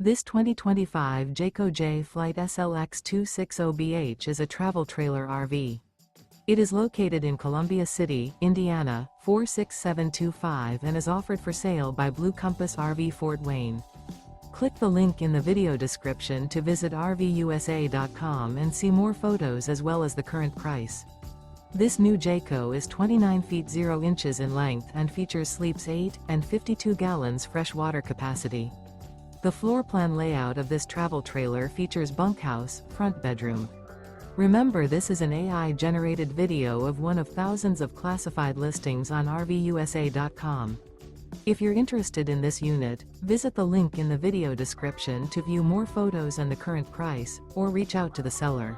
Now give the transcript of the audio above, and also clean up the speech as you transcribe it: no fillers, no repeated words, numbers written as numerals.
This 2025 Jayco Jay Flight SLX 260BH is a travel trailer RV. It is located in Columbia City, Indiana, 46725 and is offered for sale by Blue Compass RV Fort Wayne. Click the link in the video description to visit RVUSA.com and see more photos as well as the current price. This new Jayco is 29 feet 0 inches in length and features sleeps 8 and 52 gallons fresh water capacity. The floor plan layout of this travel trailer features bunkhouse, front bedroom. Remember, this is an AI-generated video of one of thousands of classified listings on RVUSA.com. If you're interested in this unit, visit the link in the video description to view more photos and the current price, or reach out to the seller.